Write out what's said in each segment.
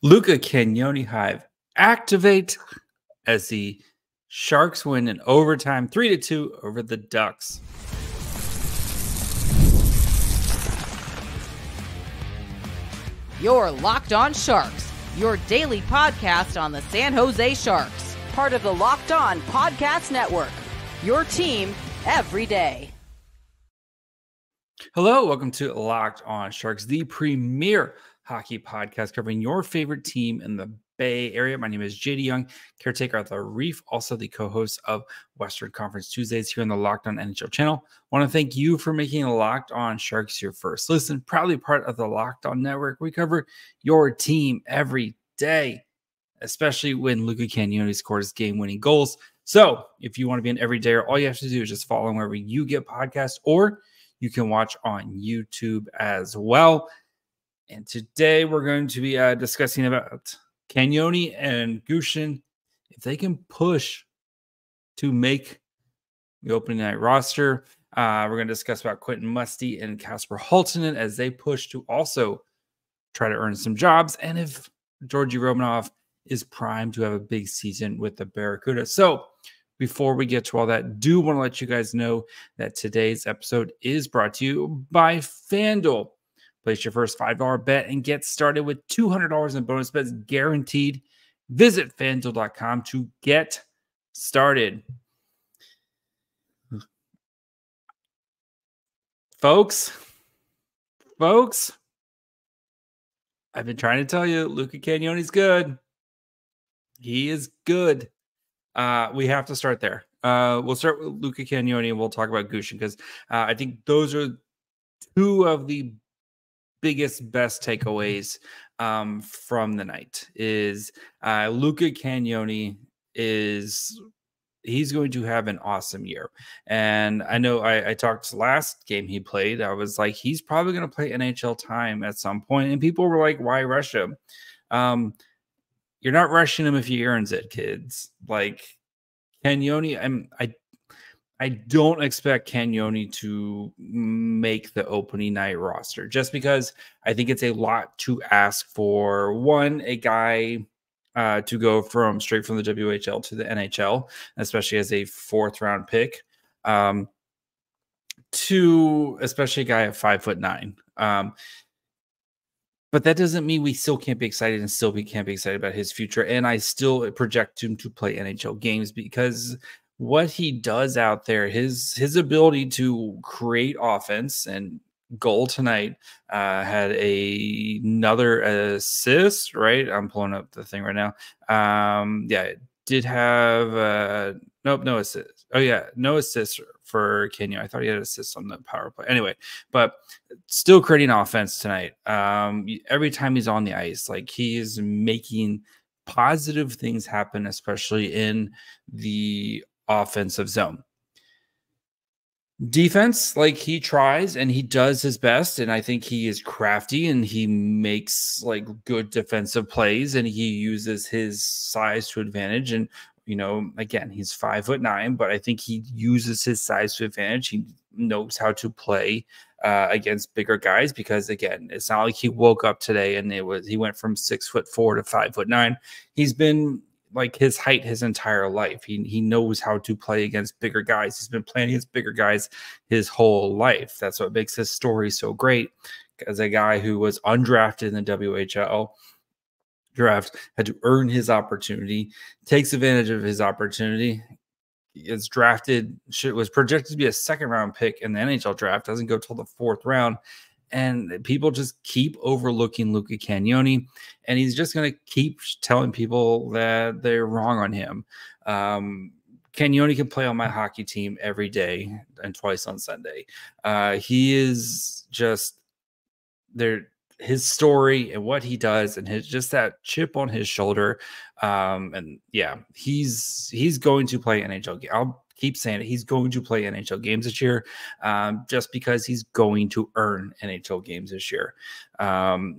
Luca Cagnoni Hive activate as the Sharks win in overtime 3-2 over the Ducks. You're Locked On Sharks, your daily podcast on the San Jose Sharks, part of the Locked On Podcast Network, your team every day. Hello, welcome to Locked On Sharks, the premier hockey podcast covering your favorite team in the Bay Area. My name is JD Young, caretaker of the Reef, also the co-host of Western Conference Tuesdays here on the Locked On NHL channel. I want to thank you for making Locked On Sharks your first listen. Proudly part of the Locked On Network. We cover your team every day, especially when Luca Cagnoni scores game-winning goals. So if you want to be an everydayer, all you have to do is just follow wherever you get podcasts, or you can watch on YouTube as well. And today we're going to be discussing about Cagnoni and Gushchin, if they can push to make the opening night roster. We're going to discuss about Quentin Musty and Kasper Halttunen as they push to also try to earn some jobs, and if Georgi Romanov is primed to have a big season with the Barracuda. So before we get to all that, do want to let you guys know that today's episode is brought to you by FanDuel. Place your first $5 bet and get started with $200 in bonus bets guaranteed. Visit FanDuel.com to get started. Folks, I've been trying to tell you, Luca Cagnoni's good. He is good. We have to start there. We'll start with Luca Cagnoni and we'll talk about Gushchin, because I think those are two of the biggest, best takeaways from the night. Is Luca Cagnoni he's going to have an awesome year. And I know I talked last game he played, I was like, he's probably going to play NHL time at some point. And people were like, why rush him? You're not rushing him if he earns it, kids. Like Cagnoni, I don't expect Cagnoni to make the opening night roster, just because I think it's a lot to ask for a guy to go straight from the WHL to the NHL, especially as a 4th round pick, to especially a guy at 5'9". But that doesn't mean we still can't be excited and can't be excited about his future. And I still project him to play NHL games, because what he does out there, his ability to create offense, and goal tonight, had another assist, right? I'm pulling up the thing right now. Yeah, it did have no assist. Oh yeah, no assist for Cagnoni. I thought he had assists on the power play. Anyway, but still creating offense tonight. Every time he's on the ice, like, he is making positive things happen, especially in the offensive zone. Defense, like, he tries and he does his best, and I think he is crafty and he makes like good defensive plays, and he uses his size to advantage. And again, he's 5'9", but I think he uses his size to advantage. He knows how to play against bigger guys, because again, it's not like he woke up today and he went from 6'4" to 5'9". He's been like his height his entire life. He knows how to play against bigger guys. He's been playing against bigger guys his whole life. That's what makes his story so great. As a guy who was undrafted in the WHL draft, had to earn his opportunity, takes advantage of his opportunity, is drafted, was projected to be a 2nd round pick in the NHL draft, doesn't go till the 4th round. And people just keep overlooking Luca Cagnoni, and he's just going to keep telling people that they're wrong on him. Cagnoni can play on my hockey team every day and twice on Sunday. He is just there. His story and what he does, and just that chip on his shoulder. And yeah, he's going to play NHL. I'll keep saying it. He's going to play NHL games this year, just because he's going to earn NHL games this year.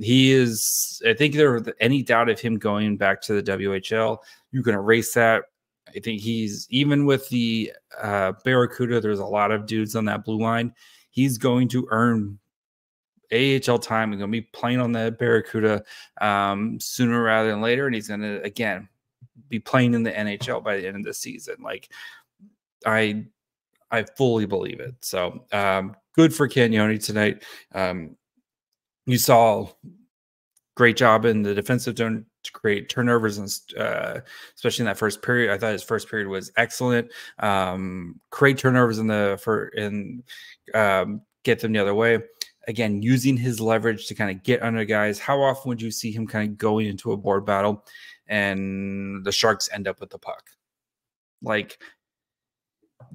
He is, I think there was any doubt of him going back to the WHL, you can erase that. I think he's, even with the Barracuda, there's a lot of dudes on that blue line. He's going to earn AHL time and going to be playing on the Barracuda sooner rather than later. And he's going to, again, be playing in the NHL by the end of the season. Like, I fully believe it. So good for Cagnoni tonight. You saw great job in the defensive zone to create turnovers, and especially in that first period. I thought his first period was excellent. Create turnovers get them the other way. Again, using his leverage to kind of get under guys. How often would you see him kind of going into a board battle and the Sharks end up with the puck? Like,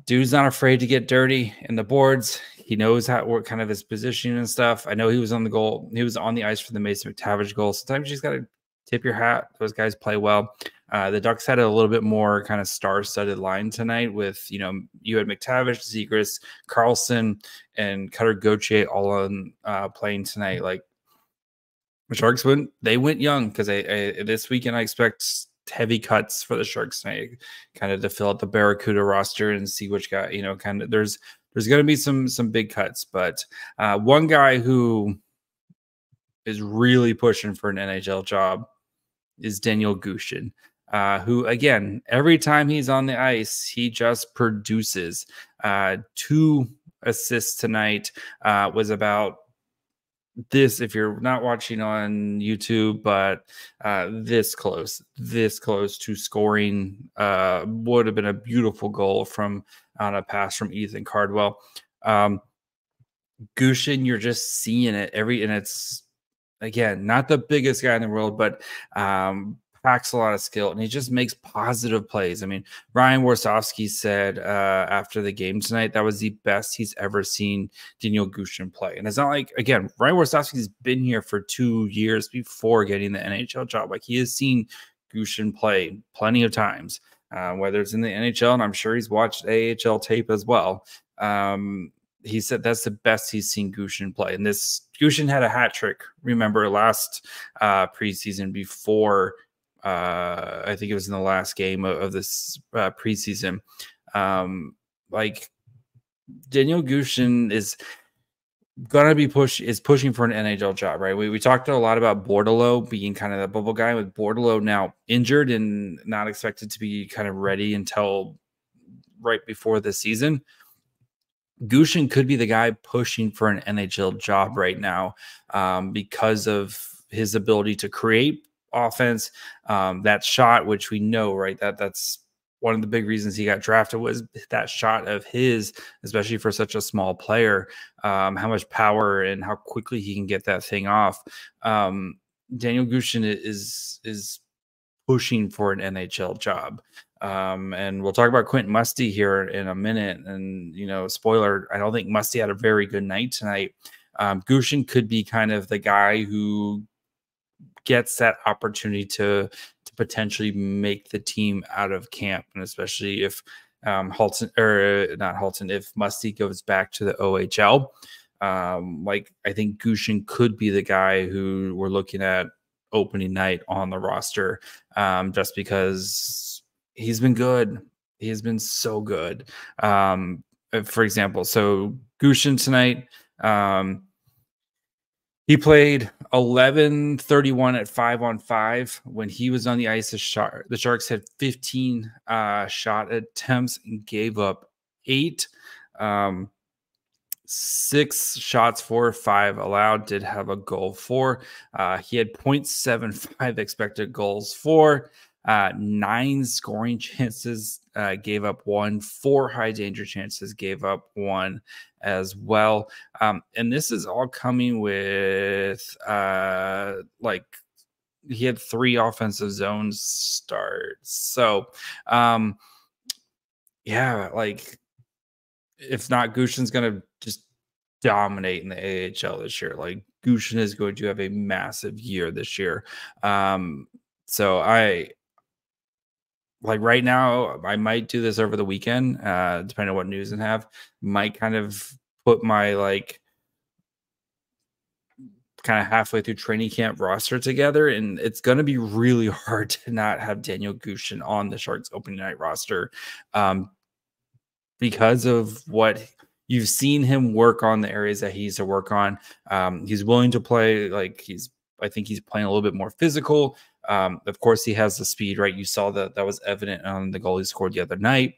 dude's not afraid to get dirty in the boards. He knows what kind of his positioning and stuff. I know he was on the goal. He was on the ice for the Mason McTavish goal. Sometimes you just got to tip your hat. Those guys play well. The Ducks had a little bit more kind of star-studded line tonight with, you had McTavish, Zegras, Carlson, and Cutter Gauthier all on playing tonight. Like, the Sharks went young because this weekend I expect heavy cuts for the Sharks tonight, kind of to fill out the Barracuda roster and see which guy, kind of there's going to be some big cuts. But one guy who is really pushing for an NHL job is Danil Gushchin, who, again, every time he's on the ice, he just produces. 2 assists tonight, was about this, if you're not watching on YouTube, but this close to scoring. Would have been a beautiful goal on a pass from Ethan Cardwell. Gushchin, you're just seeing it and it's, again, not the biggest guy in the world, but packs a lot of skill, and he just makes positive plays. I mean, Ryan Warsofsky said after the game tonight that was the best he's ever seen Danil Gushchin play. And it's not like, again, Ryan Warsofsky's been here for 2 years before getting the NHL job. Like, he has seen Gushchin play plenty of times, whether it's in the NHL, and I'm sure he's watched AHL tape as well. He said that's the best he's seen Gushchin play. And this Gushchin had a hat trick, remember, last preseason before I think it was in the last game of this preseason. Like, Danil Gushchin is gonna be pushing for an NHL job, right? We talked a lot about Bordeleau being kind of the bubble guy, with Bordeleau now injured and not expected to be kind of ready until right before the season. Gushchin could be the guy pushing for an NHL job right now because of his ability to create offense, that shot, which we know, right, that's one of the big reasons he got drafted, was that shot of his, especially for such a small player, how much power and how quickly he can get that thing off. Danil Gushchin is pushing for an NHL job. And we'll talk about Quentin Musty here in a minute. And, spoiler, I don't think Musty had a very good night tonight. Gushchin could be kind of the guy who gets that opportunity to potentially make the team out of camp, and especially if if Musty goes back to the OHL. Like, I think Gushchin could be the guy who we're looking at opening night on the roster, just because he's been good. He has been so good. For example, so Gushchin tonight, he played 11-31 at 5-on-5. When he was on the ice, the Sharks had 15 shot attempts and gave up 8. 6 shots for, 5 allowed, did have a goal for. He had 0.75 expected goals for, 9 scoring chances, gave up 1, 4 high danger chances, gave up 1 as well. And this is all coming with like, he had 3 offensive zone starts. So yeah, like, if not, Gushchin's gonna just dominate in the AHL this year. Like, Gushchin is going to have a massive year this year. So right now, I might do this over the weekend, depending on what news I have. Might kind of put my kind of halfway through training camp roster together, and it's going to be really hard to not have Danil Gushchin on the Sharks opening night roster, because of what you've seen him work on the areas that he needs to work on. He's willing to play. Like I think he's playing a little bit more physical. Of course, he has the speed, right? You saw that was evident on the goal he scored the other night.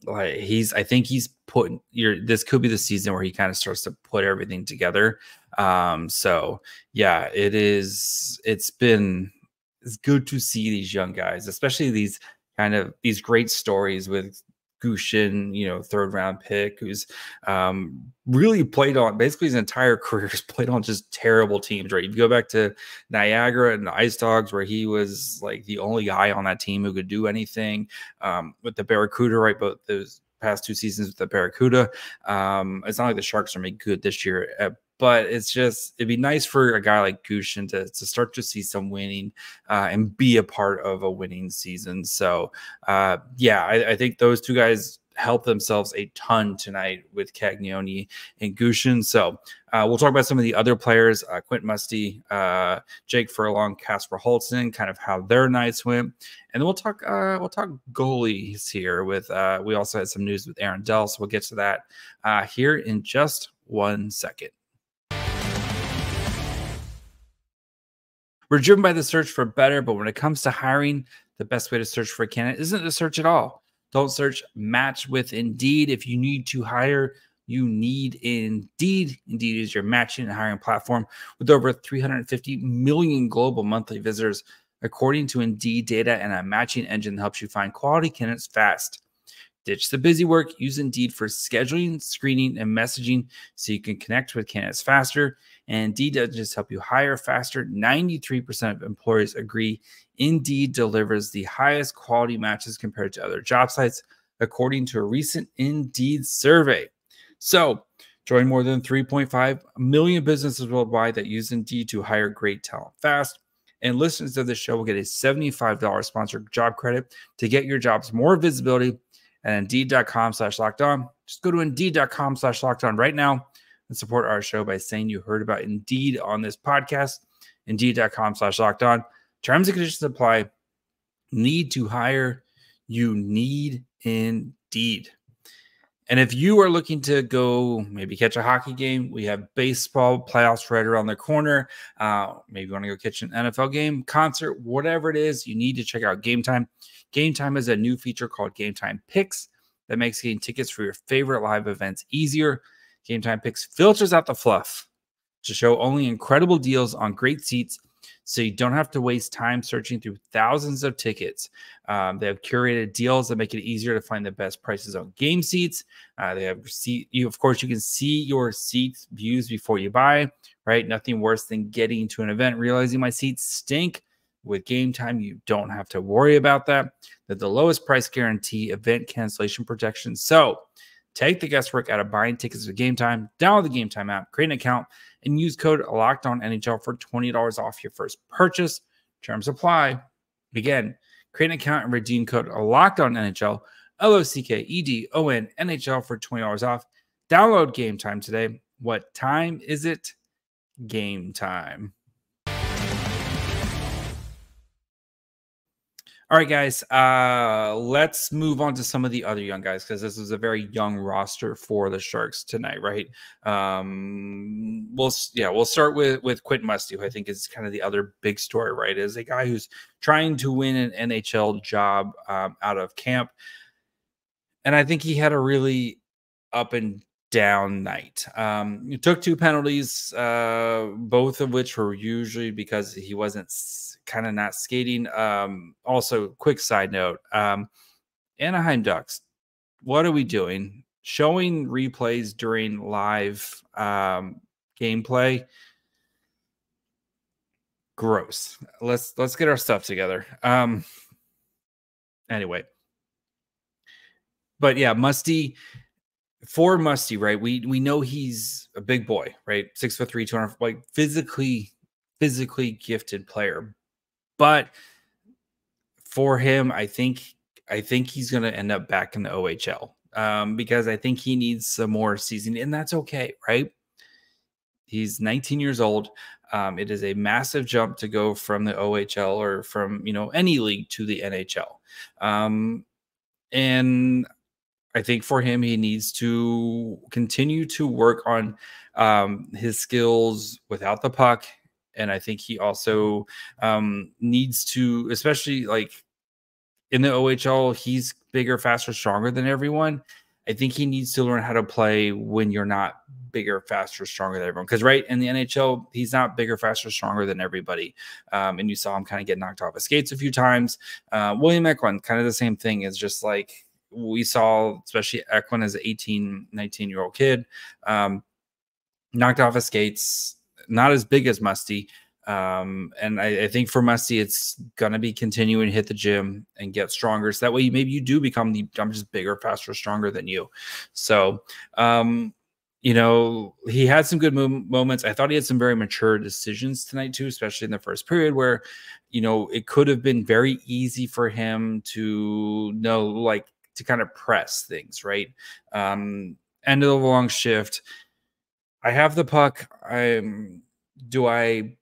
Like I think he's putting this could be the season where he kind of starts to put everything together. So yeah, it's good to see these young guys, especially these great stories with Gushchin, third round pick, who's really played on basically his entire career has played on just terrible teams, right? You go back to Niagara and the Ice Dogs, where he was like the only guy on that team who could do anything. With the Barracuda, right? But those past 2 seasons with the Barracuda, it's not like the Sharks are made good this year. But it'd be nice for a guy like Gushchin to start to see some winning and be a part of a winning season. So, yeah, I think those 2 guys help themselves a ton tonight with Cagnoni and Gushchin. So we'll talk about some of the other players, Quentin Musty, Jake Furlong, Kasper Halttunen, kind of how their nights went. And then we'll talk goalies here with we also had some news with Aaron Dell. So we'll get to that here in just 1 second. We're driven by the search for better, but when it comes to hiring, the best way to search for a candidate isn't to search at all. Don't search, match with Indeed. If you need to hire, you need Indeed. Indeed is your matching and hiring platform with over 350 million global monthly visitors, according to Indeed data, and a matching engine that helps you find quality candidates fast. Ditch the busy work. Use Indeed for scheduling, screening, and messaging so you can connect with candidates faster. And Indeed doesn't just help you hire faster. 93% of employers agree Indeed delivers the highest quality matches compared to other job sites, according to a recent Indeed survey. So, join more than 3.5 million businesses worldwide that use Indeed to hire great talent fast. And listeners of the show will get a $75 sponsored job credit to get your jobs more visibility at Indeed.com/lockedon. Just go to Indeed.com/lockedon right now and support our show by saying you heard about Indeed on this podcast. Indeed.com/lockedon. Terms and conditions apply. Need to hire. You need Indeed. And if you are looking to go maybe catch a hockey game, we have baseball playoffs right around the corner. Maybe you want to go catch an NFL game, concert, whatever it is, you need to check out Gametime. Gametime is a new feature called Gametime Picks that makes getting tickets for your favorite live events easier. Gametime Picks filters out the fluff to show only incredible deals on great seats, so you don't have to waste time searching through thousands of tickets. They have curated deals that make it easier to find the best prices on game seats. They have of course, you can see your seat views before you buy, right? Nothing worse than getting to an event, realizing my seats stink. With Gametime, you don't have to worry about that. They're the lowest price guarantee, event cancellation protection. So take the guesswork out of buying tickets with Gametime. Download the Gametime app, create an account, and use code LOCKEDONNHL for $20 off your first purchase. Terms apply. Again, create an account and redeem code LOCKEDONNHL, LOCKEDON NHL for $20 off. Download Gametime today. What time is it? Game time. All right, guys, let's move on to some of the other young guys, because this is a very young roster for the Sharks tonight, right? We'll start with Quentin Musty, who I think is kind of the other big story, right? Is a guy who's trying to win an NHL job out of camp. And I think he had a really up and down night. He took 2 penalties, both of which were usually because he wasn't kind of not skating. Also, quick side note, Anaheim Ducks, what are we doing? Showing replays during live gameplay. Gross. Let's get our stuff together. Anyway. But yeah, Musty. For Musty, right? We know he's a big boy, right? 6'3", 200, like physically gifted player. But for him, I think he's going to end up back in the OHL because I think he needs some more seasoning, and that's okay, right? He's 19 years old. It is a massive jump to go from the OHL or from any league to the NHL, and I think for him, he needs to continue to work on his skills without the puck. And I think he also needs to, especially like in the OHL, he's bigger, faster, stronger than everyone. I think he needs to learn how to play when you're not bigger, faster, stronger than everyone. Because right in the NHL, he's not bigger, faster, stronger than everybody. And you saw him kind of get knocked off his skates a few times. William Macklin, kind of the same thing. Is just like we saw, especially Eklund as an 18, 19-year-old kid, knocked off his skates, not as big as Musty. And I think for Musty, it's gonna be continuing to hit the gym and get stronger. So that way, maybe you do become I'm just bigger, faster, stronger than you. So, you know, he had some good moments. I thought he had some very mature decisions tonight too, especially in the first period, where, you know, it could have been very easy for him to know, like, to kind of press things, right? End of the long shift. I have the puck. Do I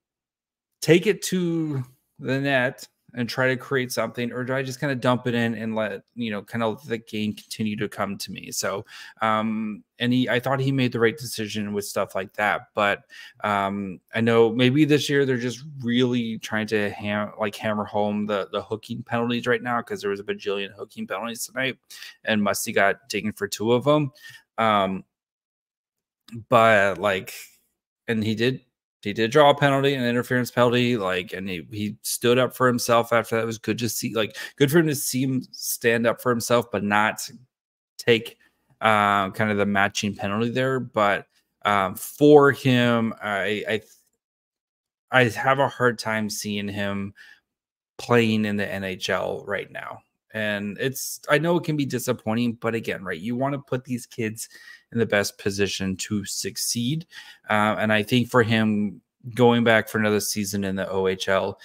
take it to the net and try to create something, or do I just kind of dump it in and let, you know, kind of the game continue to come to me? So, I thought he made the right decision with stuff like that. But I know maybe this year they're just really trying to hammer home the hooking penalties right now, because there was a bajillion hooking penalties tonight, and Musty got taken for 2 of them. But like, and he did draw a penalty, an interference penalty, like, and he stood up for himself after that. It was good to see, like, good for him to see him stand up for himself, but not take kind of the matching penalty there. But for him, I have a hard time seeing him playing in the NHL right now. And I know it can be disappointing, but again, right, you want to put these kids in the best position to succeed. And I think for him, going back for another season in the OHL,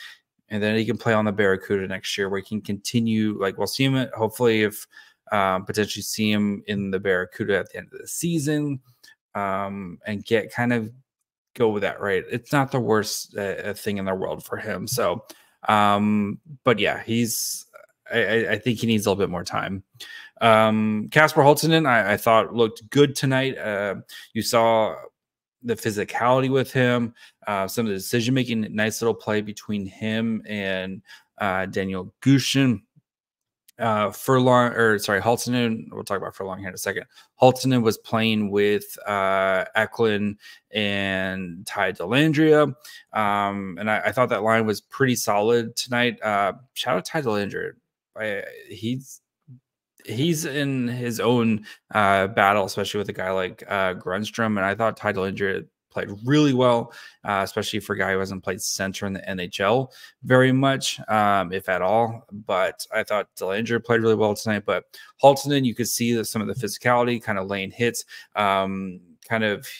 and then he can play on the Barracuda next year, where he can continue, like, we'll see him hopefully if potentially see him in the Barracuda at the end of the season, and get kind of go with that, right? It's not the worst thing in the world for him. So, but yeah, I think he needs a little bit more time. Kasper Halttunen, I thought looked good tonight. You saw the physicality with him, some of the decision making, nice little play between him and Danil Gushchin. Halttunen, we'll talk about Furlong here in a second. Halttunen was playing with Macklin and Ty Dellandrea, and I thought that line was pretty solid tonight. Shout out Ty Dellandrea. He's in his own battle, especially with a guy like Grundstrom, and I thought Ty Dellandrea played really well, especially for a guy who hasn't played center in the NHL very much, if at all. But I thought Dellandrea played really well tonight. But Halttunen, you could see that some of the physicality, kind of laying hits,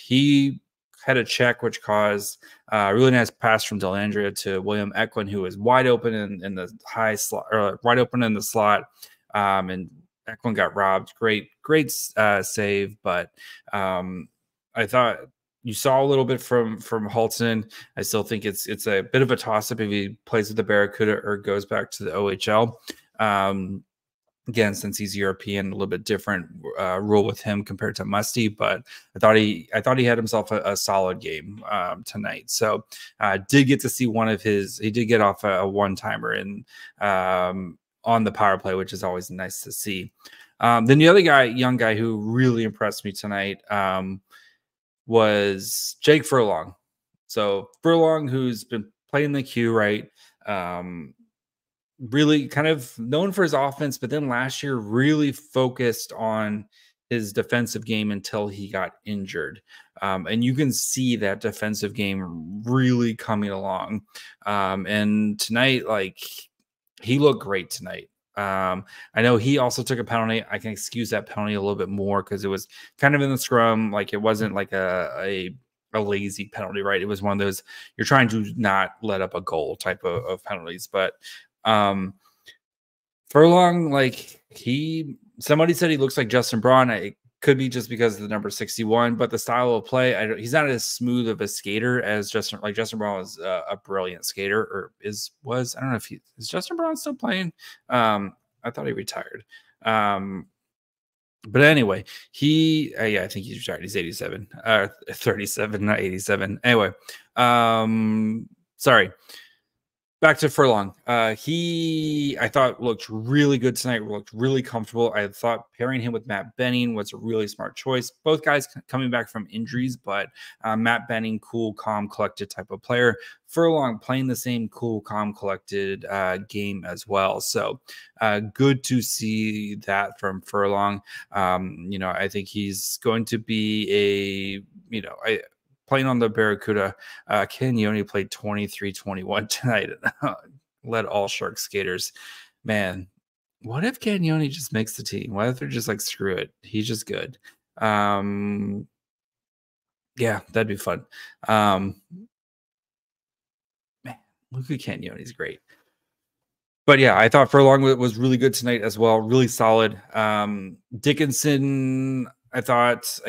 he had a check which caused a really nice pass from Dellandrea to William Eklund, who was wide open in the high slot, or wide open in the slot, and Eklund got robbed. Great save, but I thought you saw a little bit from Halttunen. I still think it's a bit of a toss-up if he plays with the Barracuda or goes back to the OHL. Again, since he's European, a little bit different rule with him compared to Musty, but I thought he had himself a solid game tonight. So did get to see one of his. He did get off a one-timer in on the power play, which is always nice to see. Then the other guy, young guy, who really impressed me tonight was Jake Furlong. So Furlong, who's been playing the Q, right? Really kind of known for his offense, but then last year really focused on his defensive game until he got injured. And you can see that defensive game really coming along. And tonight, like, he looked great tonight. I know he also took a penalty. I can excuse that penalty a little bit more because it was kind of in the scrum. Like, it wasn't like a lazy penalty, right? It was one of those, you're trying to not let up a goal type of penalties. But Furlong, like, somebody said he looks like Justin Braun. It could be just because of the number 61, but the style of play, he's not as smooth of a skater as Justin. Like, Justin Braun was a brilliant skater, or was. I don't know if is Justin Braun still playing. I thought he retired. But anyway, yeah, I think he's retired. He's 87, 37, not 87. Anyway, sorry. Back to Furlong. I thought looked really good tonight. Looked really comfortable. I thought pairing him with Matt Benning was a really smart choice. Both guys coming back from injuries, but Matt Benning, cool, calm, collected type of player. Furlong playing the same cool, calm, collected game as well. So good to see that from Furlong. I think he's going to be playing on the Barracuda. Cagnoni played 23-21 tonight. Led all Shark skaters. Man, what if Cagnoni just makes the team? What if they're just like, screw it? He's just good. Yeah, that'd be fun. Man, Luca Cagnoni's great. But yeah, I thought Furlong was really good tonight as well. Really solid. Dickinson, I thought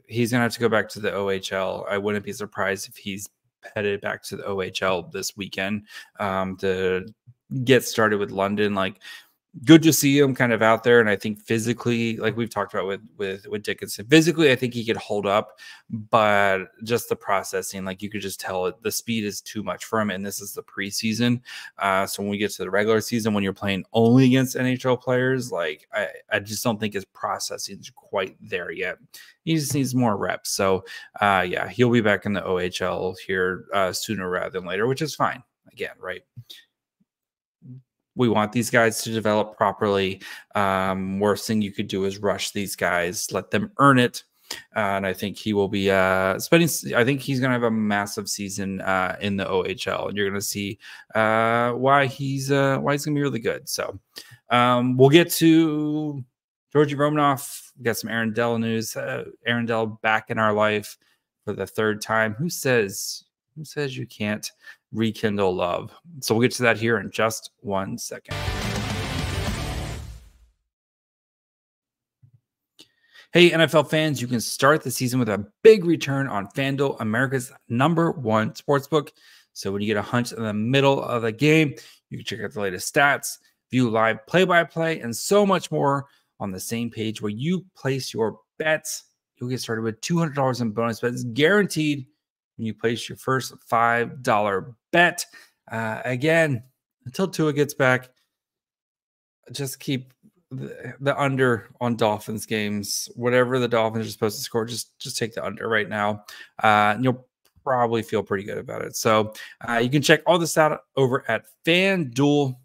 he's gonna have to go back to the OHL. I wouldn't be surprised if he's headed back to the OHL this weekend to get started with London. Like, good to see him kind of out there. And I think physically, like we've talked about with Dickinson, physically, I think he could hold up, but just the processing, like you could just tell it, the speed is too much for him. And this is the preseason. So when we get to the regular season, when you're playing only against NHL players, like I just don't think his processing is quite there yet. He just needs more reps. So yeah, he'll be back in the OHL here sooner rather than later, which is fine. Again, right? We want these guys to develop properly. Worst thing you could do is rush these guys, let them earn it. And I think he will be spending. I think he's going to have a massive season in the OHL, and you're going to see why he's going to be really good. So we'll get to Georgi Romanov. We got some Aaron Dell news. Aaron Dell back in our life for the third time. Who says you can't rekindle love? So we'll get to that here in just 1 second. Hey, NFL fans, you can start the season with a big return on FanDuel, America's #1 sportsbook. So when you get a hunch in the middle of the game, you can check out the latest stats, view live play-by-play, and so much more on the same page where you place your bets. You'll get started with $200 in bonus bets guaranteed when you place your first $5 bet. Again, until Tua gets back, just keep the under on Dolphins games. Whatever the Dolphins are supposed to score, just take the under right now. And you'll probably feel pretty good about it. So you can check all this out over at FanDuel.com.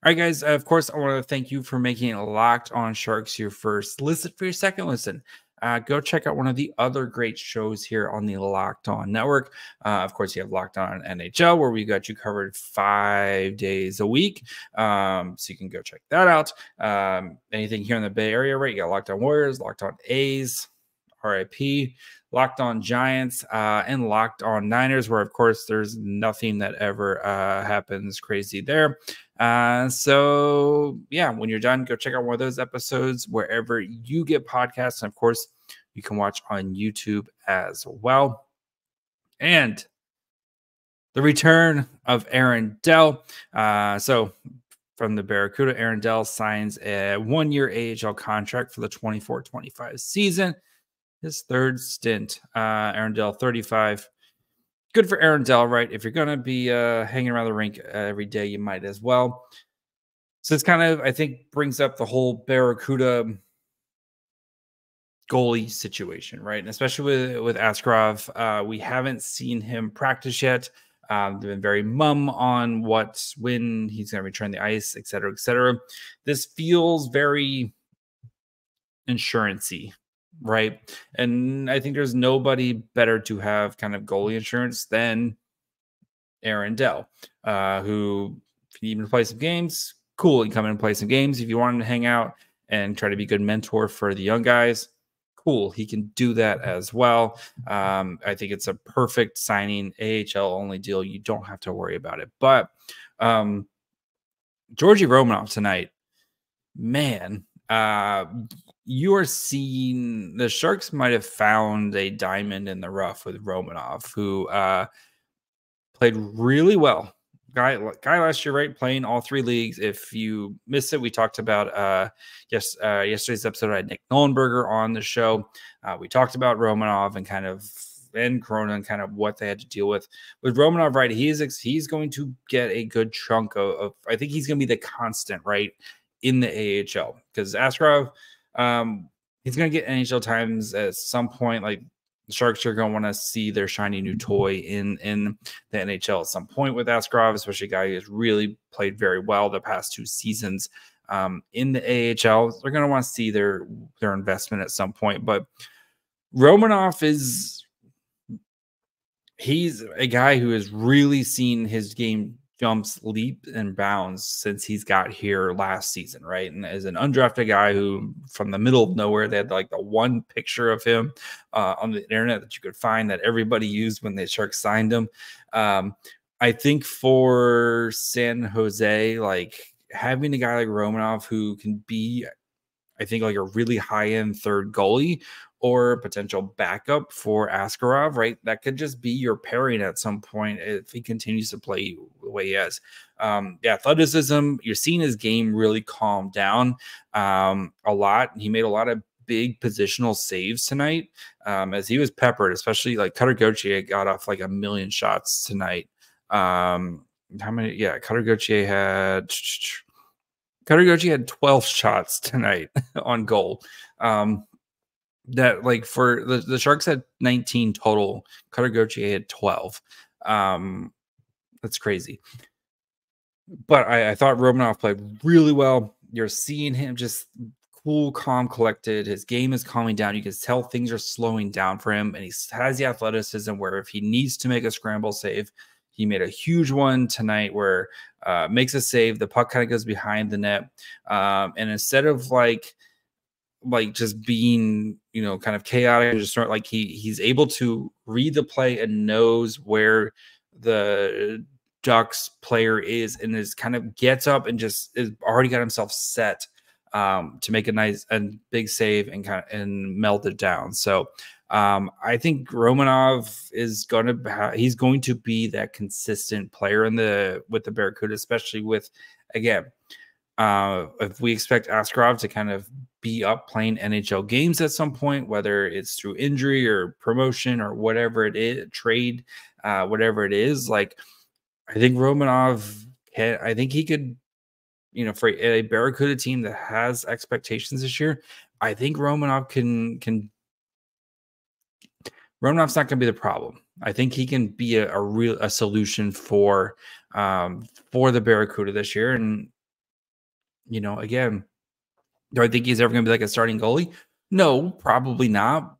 All right, guys, of course, I want to thank you for making Locked On Sharks your first listen. For your second listen, go check out one of the other great shows here on the Locked On Network. Of course, you have Locked On NHL, where we got you covered 5 days a week. So you can go check that out. Anything here in the Bay Area, right? You got Locked On Warriors, Locked On A's, RIP, Locked On Giants, and Locked On Niners, where, of course, there's nothing that ever happens crazy there. So, yeah, when you're done, go check out one of those episodes wherever you get podcasts. And, of course, you can watch on YouTube as well. And the return of Aaron Dell. So, from the Barracuda, Aaron Dell signs a 1-year AHL contract for the 24-25 season. His third stint. Aaron Dell, 35. Good for Aaron Dell, right? If you're going to be hanging around the rink every day, you might as well. So it's kind of, I think, brings up the whole Barracuda goalie situation, right? And especially with Askarov, we haven't seen him practice yet. They've been very mum on when he's going to return the ice, et cetera, et cetera. This feels very insurance-y, right? And I think there's nobody better to have kind of goalie insurance than Aaron Dell, who, if you even play some games, cool, you come in and play some games. If you want him to hang out and try to be a good mentor for the young guys, cool, he can do that as well. I think it's a perfect signing, AHL only deal. You don't have to worry about it. But Georgi Romanov tonight, man, you are seeing the Sharks might have found a diamond in the rough with Romanov, who played really well guy last year, right? Playing all 3 leagues. If you missed it, we talked about yesterday's episode. I had Nick Nollenberger on the show. We talked about Romanov and Corona and kind of what they had to deal with Romanov, right? He's going to get a good chunk of I think he's going to be the constant, right, in the AHL, because Askarov, he's going to get NHL times at some point. Like, the Sharks are going to want to see their shiny new toy in the NHL at some point with Askarov, especially a guy who has really played very well the past 2 seasons in the AHL. They're going to want to see their investment at some point. But Romanov he's a guy who has really seen his game jumps leap and bounds since he's got here last season, right? And as an undrafted guy who, from the middle of nowhere, they had like the one picture of him on the internet that you could find that everybody used when the Sharks signed him. I think for San Jose, like, having a guy like Romanov who can be, I think, like a really high-end third goalie or potential backup for Askarov, right? That could just be your pairing at some point if he continues to play the way he has. Athleticism, you're seeing his game really calm down a lot. He made a lot of big positional saves tonight as he was peppered, especially like Cutter Gauthier got off like 1 million shots tonight. How many? Yeah, Cutter Gauthier had 12 shots tonight on goal. That, like, for the Sharks had 19 total. Cutter Gauthier had 12. That's crazy. But I thought Romanov played really well. You're seeing him just cool, calm, collected. His game is calming down. You can tell things are slowing down for him, and he has the athleticism where if he needs to make a scramble save, he made a huge one tonight where makes a save. The puck kind of goes behind the net. And instead of like just being, kind of chaotic, just start, like, he's able to read the play and knows where the Ducks player is, and is kind of gets up and just is already got himself set to make a nice and big save and melt it down. So I think Romanov is he's going to be that consistent player with the Barracuda, especially with, again, if we expect Askarov to kind of be up playing NHL games at some point, whether it's through injury or promotion or whatever it is, trade, whatever it is, like, I think Romanov I think he could, for a Barracuda team that has expectations this year, I think Romanov Romanov's not going to be the problem. I think he can be a real solution for the Barracuda this year. And, again, do I think he's ever going to be like a starting goalie? No, probably not.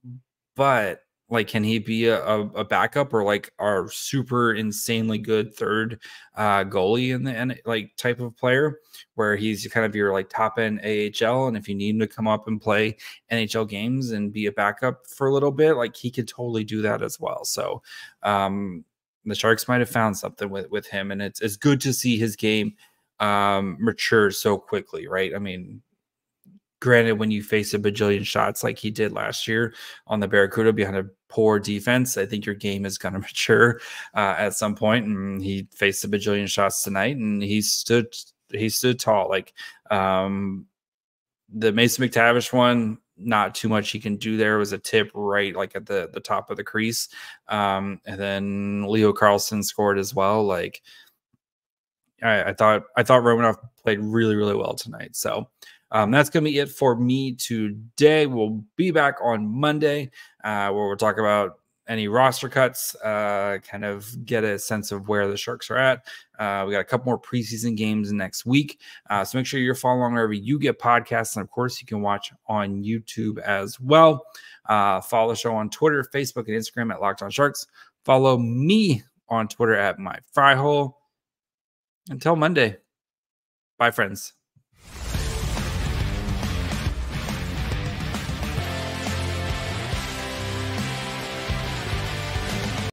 But, like, can he be a backup or like our super insanely good third goalie in the like type of player where he's kind of your like top end AHL, and if you need him to come up and play NHL games and be a backup for a little bit, like, he could totally do that as well. So the Sharks might have found something with him, and it's good to see his game mature so quickly, right? I mean, granted, when you face a bajillion shots like he did last year on the Barracuda behind a poor defense, I think your game is going to mature at some point. And he faced a bajillion shots tonight, and he stood tall. Like, the Mason McTavish one, not too much he can do there. It was a tip right like at the top of the crease. And then Leo Carlsson scored as well. Like, I thought Romanov played really, really well tonight. So that's going to be it for me today. We'll be back on Monday where we'll talk about any roster cuts, kind of get a sense of where the Sharks are at. We got a couple more preseason games next week. So make sure you're following wherever you get podcasts. And, of course, you can watch on YouTube as well. Follow the show on Twitter, Facebook, and Instagram at Locked On Sharks. Follow me on Twitter at MyFryHole. Until Monday. Bye, friends.